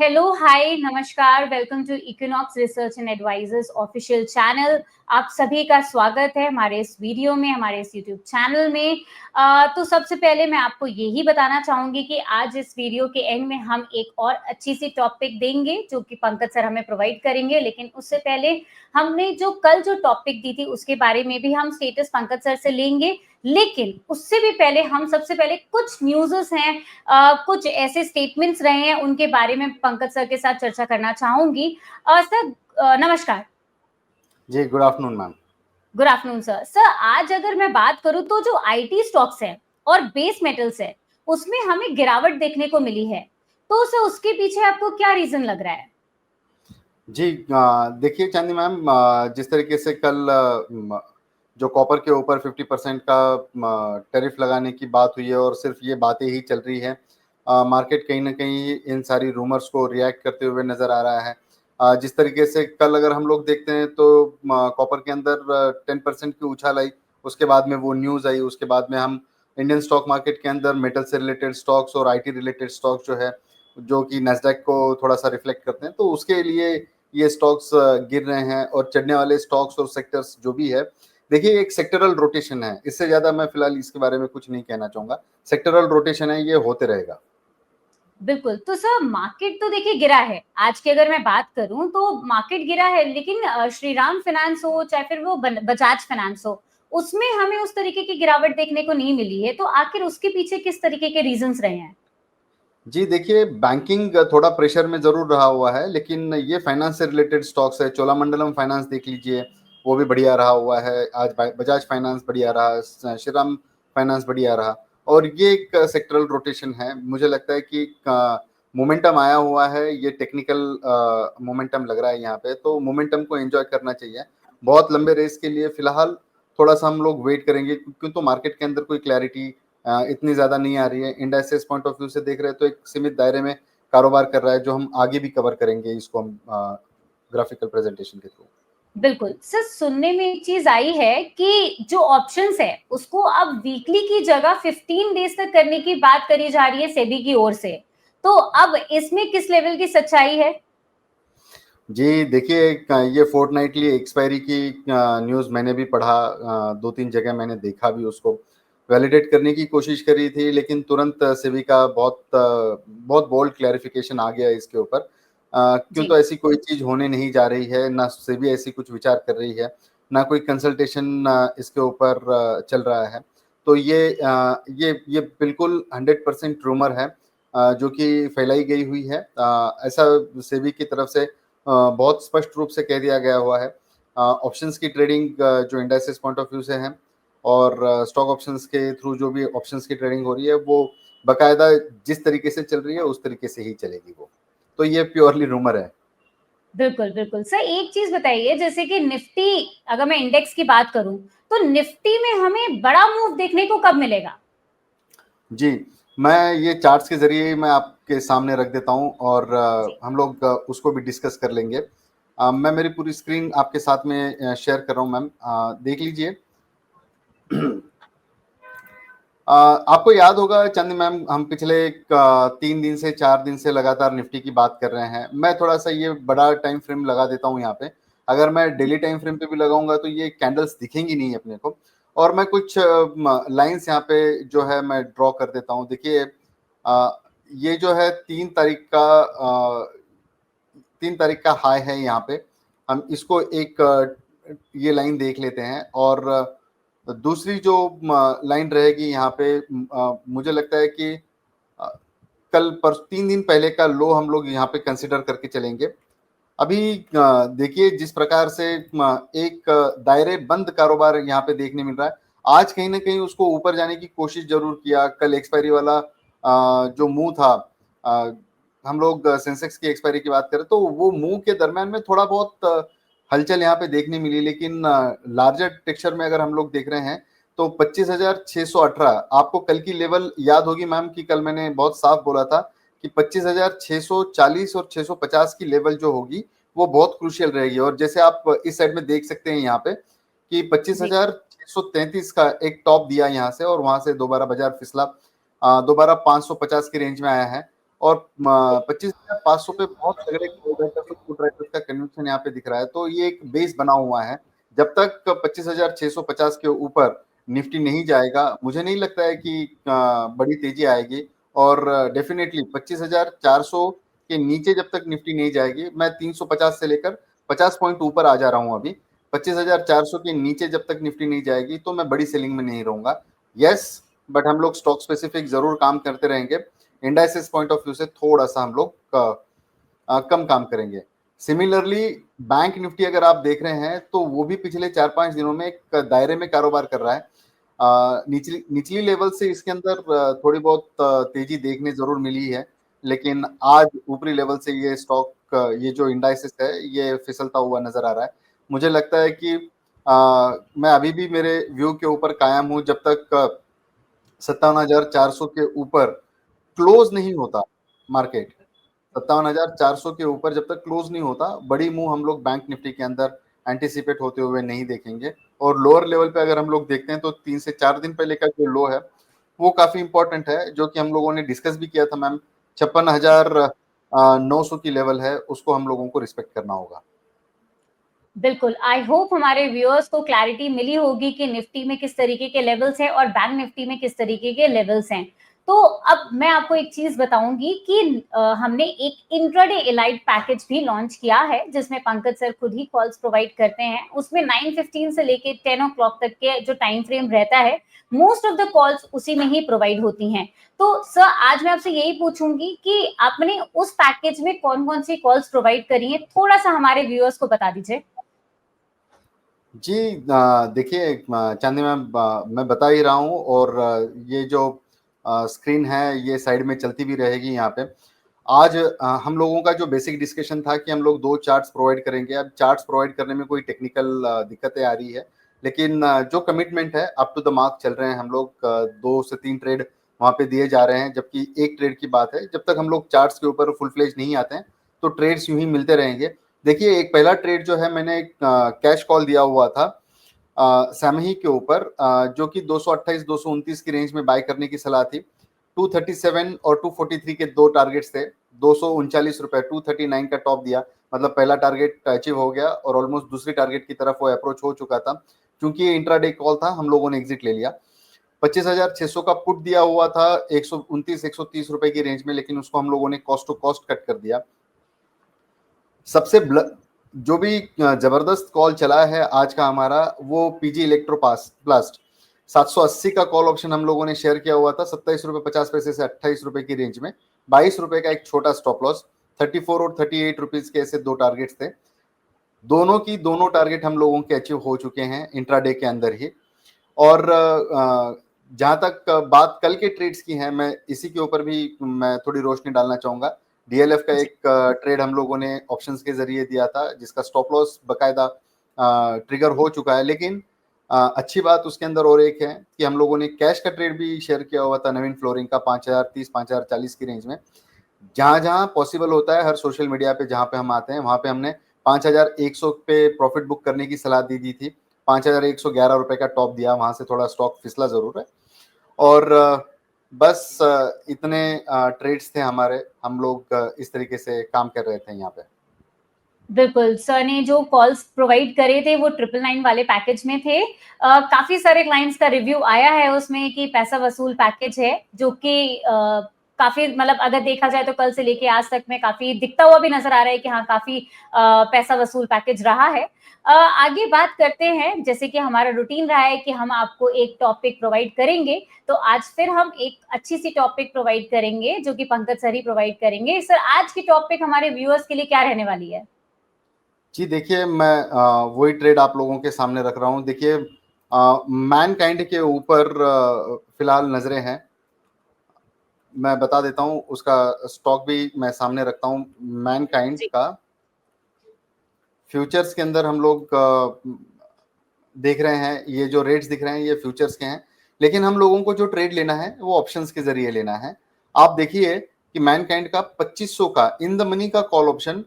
Hello, hi, नमस्कार, welcome to Equinox research and advisors official channel. आप सभी का स्वागत है हमारे इस वीडियो में, हमारे इस यूट्यूब चैनल में। तो सबसे पहले मैं आपको यही बताना चाहूंगी कि आज इस वीडियो के एंड में हम एक और अच्छी सी टॉपिक देंगे जो कि पंकज सर हमें प्रोवाइड करेंगे, लेकिन उससे पहले हमने कल जो टॉपिक दी थी उसके बारे में भी हम स्टेटस पंकज सर से लेंगे। लेकिन उससे भी पहले हम सबसे पहले कुछ न्यूज़ेस हैं, कुछ ऐसे स्टेटमेंट्स रहे हैं उनके बारे में पंकज सर के साथ चर्चा करना चाहूंगी। सर, नमस्कार। जी, good afternoon ma'am. Good afternoon sir. Sir, आज अगर मैं बात करूं तो जो आईटी स्टॉक्स है और बेस मेटल्स है उसमें हमें गिरावट देखने को मिली है, तो सर उसके पीछे आपको क्या रीजन लग रहा है? जी, देखिए चांदी मैम, जिस तरीके से कल जो कॉपर के ऊपर 50% का टैरिफ लगाने की बात हुई है और सिर्फ ये बातें ही चल रही है, मार्केट कहीं ना कहीं इन सारी रूमर्स को रिएक्ट करते हुए नजर आ रहा है। जिस तरीके से कल अगर हम लोग देखते हैं तो कॉपर के अंदर 10% की उछाल आई, उसके बाद में वो न्यूज़ आई, उसके बाद में हम इंडियन स्टॉक मार्केट के अंदर मेटल से रिलेटेड स्टॉक्स और आईटी रिलेटेड स्टॉक्स जो है, जो कि नैस्डैक को थोड़ा सा रिफ्लेक्ट करते हैं, तो उसके लिए ये स्टॉक्स गिर रहे हैं। और चढ़ने वाले स्टॉक्स और सेक्टर्स जो भी है, देखिए एक सेक्टरल रोटेशन है, इससे ज्यादा मैं फिलहाल इसके बारे में कुछ नहीं कहना चाहूंगा। सेक्टरल रोटेशन है, ये होते रहेगा। बिल्कुल। तो सर मार्केट तो देखिए गिरा है, आज की अगर मैं बात करूं तो मार्केट गिरा है, लेकिन श्रीराम फाइनेंस हो चाहे फिर वो बजाज फाइनेंस हो, उसमें हमें उस तरीके की गिरावट देखने को नहीं मिली है। तो आखिर उसके पीछे किस तरीके के रीजंस रहे हैं? जी देखिए, बैंकिंग थोड़ा प्रेशर में जरूर रहा हुआ है, लेकिन ये फाइनेंस से रिलेटेड स्टॉक्स है। चोलामंडलम फाइनेंस देख लीजिए, वो भी बढ़िया रहा हुआ है। आज बजाज फाइनेंस बढ़िया रहा, श्रीराम फाइनेंस बढ़िया रहा। और ये एक सेक्टरल रोटेशन है। मुझे लगता है कि मोमेंटम आया हुआ है, ये टेक्निकल मोमेंटम लग रहा है यहाँ पे, तो मोमेंटम को एंजॉय करना चाहिए। बहुत लंबे रेस के लिए फिलहाल थोड़ा सा हम लोग वेट करेंगे, क्यों तो मार्केट के अंदर कोई क्लैरिटी इतनी ज्यादा नहीं आ रही है। इंडाइसेस पॉइंट ऑफ व्यू से देख रहे हैं तो एक सीमित दायरे में कारोबार कर रहा है, जो हम आगे भी कवर करेंगे इसको हम ग्राफिकल प्रेजेंटेशन के थ्रू। बिल्कुल। सर, सुनने में एक चीज आई है कि जो ऑप्शंस है उसको अब वीकली की जगह 15 डेज तक करने की बात करी जा रही है सेबी की ओर से। तो अब इसमें किस लेवल की सच्चाई है? जी देखिए, ये फोर्टनाइटली एक्सपायरी की न्यूज़ मैंने भी पढ़ा, दो तीन जगह मैंने देखा भी, उसको वैलिडेट करने की कोशिश करी थी, लेकिन तुरंत सेबी का बहुत बोल्ड क्लैरिफिकेशन आ गया इसके ऊपर। क्यों जी। तो ऐसी कोई चीज़ होने नहीं जा रही है, ना सेबी ऐसी कुछ विचार कर रही है, ना कोई कंसल्टेशन इसके ऊपर चल रहा है। तो ये बिल्कुल 100% रूमर है, जो कि फैलाई गई हुई है। ऐसा सेबी की तरफ से बहुत स्पष्ट रूप से कह दिया गया हुआ है। ऑप्शंस की ट्रेडिंग जो इंडाइसेस पॉइंट ऑफ व्यू से है, और स्टॉक ऑप्शंस के थ्रू जो भी ऑप्शंस की ट्रेडिंग हो रही है, वो बकायदा जिस तरीके से चल रही है उस तरीके से ही चलेगी वो। तो ये प्योरली रूमर है। बिल्कुल, बिल्कुल। सर, एक चीज़ बताइए, जैसे कि निफ्टी, अगर मैं इंडेक्स की बात करूँ, तो निफ्टी में हमें बड़ा मूव देखने को कब मिलेगा? जी, मैं ये चार्ट्स के ज़रिए मैं आपके सामने रख देता हूँ, और जी। हम लोग उसको भी डिस्कस कर लेंगे। मैं मेरी पूरी स्क्रीन आपके साथ में शेयर कर रहा हूँ मैम, देख लीजिए। आपको याद होगा चंद मैम, हम पिछले 3 दिन से 4 दिन से लगातार निफ्टी की बात कर रहे हैं। मैं थोड़ा सा ये बड़ा टाइम फ्रेम लगा देता हूँ यहाँ पे। अगर मैं डेली टाइम फ्रेम पे भी लगाऊंगा तो ये कैंडल्स दिखेंगी नहीं अपने को। और मैं कुछ लाइंस यहाँ पे जो है मैं ड्रॉ कर देता हूँ। देखिए, ये जो है 3 तारीख का हाई है यहाँ पे। हम इसको एक ये लाइन देख लेते हैं, और दूसरी जो लाइन रहेगी यहाँ पे, मुझे लगता है कि अ, कल पर 3 दिन पहले का लो हम लोग यहाँ पे कंसिडर करके चलेंगे। अभी देखिए, जिस प्रकार से एक दायरे बंद कारोबार यहाँ पे देखने मिल रहा है। आज कहीं ना कहीं उसको ऊपर जाने की कोशिश जरूर किया। कल एक्सपायरी वाला जो मुंह था, हम लोग सेंसेक्स की एक्सपायरी की बात करें तो वो मुंह के दरम्यान में थोड़ा बहुत हलचल यहाँ पे देखने मिली, लेकिन लार्जर टेक्सचर में अगर हम लोग देख रहे हैं तो 25,618, आपको कल की लेवल याद होगी मैम कि कल मैंने बहुत साफ बोला था कि 25,640 और 650 की लेवल जो होगी वो बहुत क्रूशियल रहेगी। और जैसे आप इस साइड में देख सकते हैं यहाँ पे कि जी। 25,633 का एक टॉप दिया यहाँ से, और वहां से दोबारा बाजार फिसला, दोबारा 550 की रेंज में आया है। और 25,500 पे बहुत तगड़े पुट राइटर्स का कन्विक्शन यहाँ पे दिख रहा है, तो ये एक बेस बना हुआ है। जब तक 25,650 के ऊपर निफ्टी नहीं जाएगा, मुझे नहीं लगता है कि बड़ी तेजी आएगी। और डेफिनेटली 25,400 के नीचे जब तक निफ्टी नहीं जाएगी, मैं 350 से लेकर 50 पॉइंट ऊपर आ जा रहा हूं अभी। 25,400 के नीचे जब तक निफ्टी नहीं जाएगी तो मैं बड़ी सेलिंग में नहीं रहूंगा। यस, बट हम लोग स्टॉक स्पेसिफिक जरूर काम करते रहेंगे। इंडाइसिस पॉइंट ऑफ व्यू से थोड़ा सा हम लोग कम काम करेंगे। सिमिलरली बैंक निफ्टी अगर आप देख रहे हैं तो वो भी पिछले 4-5 दिनों में एक दायरे में कारोबार कर रहा है। निचली निचली लेवल से इसके अंदर थोड़ी बहुत तेजी देखने जरूर मिली है, लेकिन आज ऊपरी लेवल से ये स्टॉक, ये जो इंडाइसिस है, ये फिसलता हुआ नजर आ रहा है। मुझे लगता है कि मैं अभी भी मेरे व्यू के ऊपर कायम हूं। जब तक 57,400 के ऊपर क्लोज नहीं होता मार्केट, 57,400 के ऊपर जब तक क्लोज नहीं होता, बड़ी मूव हम लोग बैंक निफ्टी के अंदर एंटिसिपेट होते हुए नहीं देखेंगे। और लोअर लेवल पे अगर हम लोग देखते हैं तो 3 से 4 दिन पहले का जो लो है वो काफी इंपॉर्टेंट है, जो कि हम लोगों ने डिस्कस भी किया था मैम। 56,900 की लेवल है, उसको हम लोगों को रिस्पेक्ट करना होगा। बिल्कुल, आई होप हमारे व्यूअर्स को क्लैरिटी मिली होगी कि निफ्टी में किस तरीके के लेवल्स हैं और बैंक निफ्टी में किस तरीके के लेवल्स हैं। तो अब मैं आपको एक चीज बताऊंगी कि हमने एक इंट्राडे एलाइट पैकेज भी लॉन्च किया है, जिसमें पंकज सर खुद ही कॉल्स प्रोवाइड करते हैं। उसमें 9:15 से लेके 10 o'clock तक के जो टाइम फ्रेम रहता है, मोस्ट ऑफ द कॉल्स उसी में ही प्रोवाइड होती हैं। तो सर, आज मैं आपसे यही पूछूंगी कि आपने उस पैकेज में कौन कौन सी कॉल्स प्रोवाइड करी है, थोड़ा सा हमारे व्यूअर्स को बता दीजिए। जी, देखिए, चांदी मैम, मैं बता ही रहा हूँ। और ये जो स्क्रीन है ये साइड में चलती भी रहेगी यहाँ पे। आज हम लोगों का जो बेसिक डिस्कशन था कि हम लोग 2 चार्ट्स प्रोवाइड करेंगे। अब चार्ट्स प्रोवाइड करने में कोई टेक्निकल दिक्कतें आ रही है, लेकिन जो कमिटमेंट है अप टू द मार्क चल रहे हैं हम लोग। 2 से 3 ट्रेड वहाँ पे दिए जा रहे हैं, जबकि एक ट्रेड की बात है। जब तक हम लोग चार्ट्स के ऊपर फुल फ्लेज नहीं आते हैं तो ट्रेड्स यूं ही मिलते रहेंगे। देखिए, एक पहला ट्रेड जो है, मैंने कैश कॉल दिया हुआ था सैमही के ऊपर, जो कि 228 229 की रेंज में बाय करने की सलाह थी। 237 और 243 के 2 टारगेट्स थे। 239 रुपए, 239 का टॉप दिया, मतलब पहला टारगेट अचीव हो गया और ऑलमोस्ट दूसरी टारगेट की तरफ वो अप्रोच हो चुका था। क्योंकि ये इंट्राडे कॉल था, हम लोगों ने एग्जिट ले लिया। 25,600 का पुट दिया हुआ था 129-130 रुपए की रेंज में, लेकिन उसको हम लोगों ने कॉस्ट टू कॉस्ट कट कर दिया। सबसे जो भी जबरदस्त कॉल चला है आज का हमारा, वो पीजी इलेक्ट्रो प्लास्ट 780 का कॉल ऑप्शन हम लोगों ने शेयर किया हुआ था 27 रुपए 50 पैसे से 28 रुपए की रेंज में। 22 रुपए का एक छोटा स्टॉप लॉस, 34 और 38 रुपीज के ऐसे 2 टारगेट्स थे। दोनों टारगेट हम लोगों के अचीव हो चुके हैं इंट्राडे के अंदर ही। और जहां तक बात कल के ट्रेड्स की है, मैं इसी के ऊपर भी मैं थोड़ी रोशनी डालना चाहूंगा। डीएलएफ का एक ट्रेड हम लोगों ने ऑप्शंस के जरिए दिया था, जिसका स्टॉप लॉस बकायदा ट्रिगर हो चुका है। लेकिन अच्छी बात उसके अंदर और एक है कि हम लोगों ने कैश का ट्रेड भी शेयर किया हुआ था नवीन फ्लोरिंग का 5,030 5,040 की रेंज में। जहां जहां पॉसिबल होता है, हर सोशल मीडिया पे जहां पे हम आते हैं वहां पे हमने 5,100 पे प्रॉफिट बुक करने की सलाह दी थी। 5,111 रुपए का टॉप दिया, वहां से थोड़ा स्टॉक फिसला जरूर है। और बस इतने ट्रेड्स थे हमारे। हम लोग इस तरीके से काम कर रहे थे यहाँ पे। बिल्कुल, सर ने जो कॉल्स प्रोवाइड करे थे वो 999 वाले पैकेज में थे। काफ़ी सारे क्लाइंट्स का रिव्यू आया है उसमें कि पैसा वसूल पैकेज है, जो कि काफ़ी, मतलब अगर देखा जाए तो कल से लेके आज तक में काफ़ी दिखता हुआ भी नज़र आ रहा है कि हाँ, काफ़ी पैसा वसूल पैकेज रहा है। आगे बात करते हैं, जैसे कि हमारा रूटीन रहा है कि हम आपको एक टॉपिक प्रोवाइड करेंगे, तो आज फिर हम एक अच्छी-सी टॉपिक प्रोवाइड करेंगे, जो कि पंकज सर ही प्रोवाइड करेंगे। सर, आज की टॉपिक हमारे व्यूअर्स के लिए क्या रहने वाली है? जी, देखिए, मैं वही ट्रेड आप लोगों के सामने रख रहा हूँ। देखिए, मैनकाइंड के ऊपर फिलहाल नजरें हैं। मैं बता देता हूँ, उसका स्टॉक भी मैं सामने रखता हूँ। मैनकाइंड जी। का फ्यूचर्स के अंदर हम लोग देख रहे हैं, ये जो रेट्स दिख रहे हैं ये फ्यूचर्स के हैं, लेकिन हम लोगों को जो ट्रेड लेना है वो ऑप्शंस के जरिए लेना है। आप देखिए कि मैनकाइंड का 2500 का इन द मनी का कॉल ऑप्शन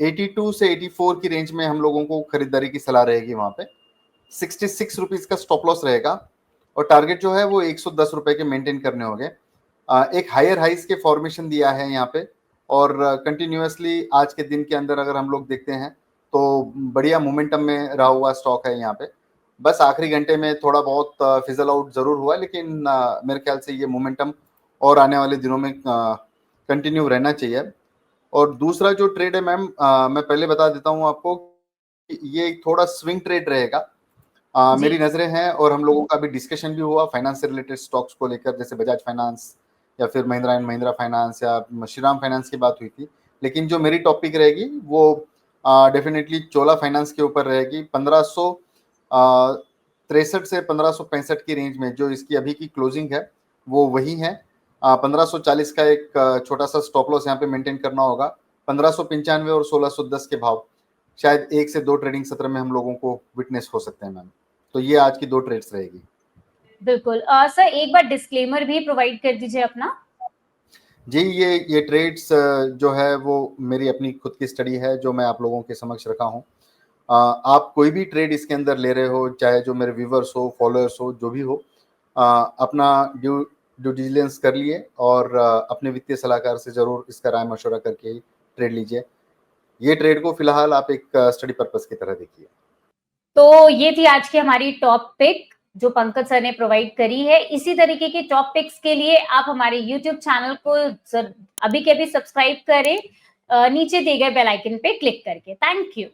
82 से 84 की रेंज में हम लोगों को खरीदारी की सलाह रहेगी। वहां पे 66 रुपीज का स्टॉप लॉस रहेगा और टारगेट जो है वो 110 रुपए के मेंटेन करने होंगे। एक हायर हाइस के फॉर्मेशन दिया है यहाँ पे, और कंटिन्यूअसली आज के दिन के अंदर अगर हम लोग देखते हैं तो बढ़िया मोमेंटम में रहा हुआ स्टॉक है यहाँ पे। बस आखिरी घंटे में थोड़ा बहुत फिजल आउट जरूर हुआ, लेकिन मेरे ख्याल से ये मोमेंटम और आने वाले दिनों में कंटिन्यू रहना चाहिए। और दूसरा जो ट्रेड है मैम, मैं पहले बता देता हूँ आपको कि ये एक थोड़ा स्विंग ट्रेड रहेगा। जी मेरी नजरें हैं, और हम लोगों का भी डिस्कशन भी हुआ फाइनेंस से रिलेटेड स्टॉक्स को लेकर, जैसे बजाज फाइनेंस या फिर महिंद्रा एंड महिंद्रा फाइनेंस या श्रीराम फाइनेंस की बात हुई थी। लेकिन जो मेरी टॉपिक रहेगी वो डेफिनेटली चोला फाइनेंस के ऊपर रहेगी। 1563 से 1565 की रेंज में जो इसकी अभी की क्लोजिंग है वो वही है। 1540 का एक छोटा सा स्टॉप लॉस यहाँ पे मेंटेन करना होगा। 1595 और 1610 के भाव शायद 1 से 2 ट्रेडिंग सत्र में हम लोगों को विटनेस हो सकते हैं मैम। तो ये आज की 2 ट्रेड्स रहेगी। बिल्कुल। सर एक बार डिस्क्लेमर भी प्रोवाइड कर दीजिए अपना। जी, ये ट्रेड्स जो है वो मेरी अपनी खुद की स्टडी है जो मैं आप लोगों के समक्ष रखा हूँ। आप कोई भी ट्रेड इसके अंदर ले रहे हो, चाहे जो मेरे व्यूवर्स हो, फॉलोअर्स हो, जो भी हो, अपना ड्यू डिलिजेंस कर लिए, और अपने वित्तीय सलाहकार से जरूर इसका राय मशवरा करके ट्रेड लीजिए। ये ट्रेड को फिलहाल आप एक स्टडी पर्पस की तरह देखिए। तो ये थी आज की हमारी टॉप पिक जो पंकज सर ने प्रोवाइड करी है। इसी तरीके की टॉप पिक्स के लिए आप हमारे यूट्यूब चैनल को अभी के अभी सब्सक्राइब करें, नीचे दिए गए बेल आइकन पे क्लिक करके। Thank you.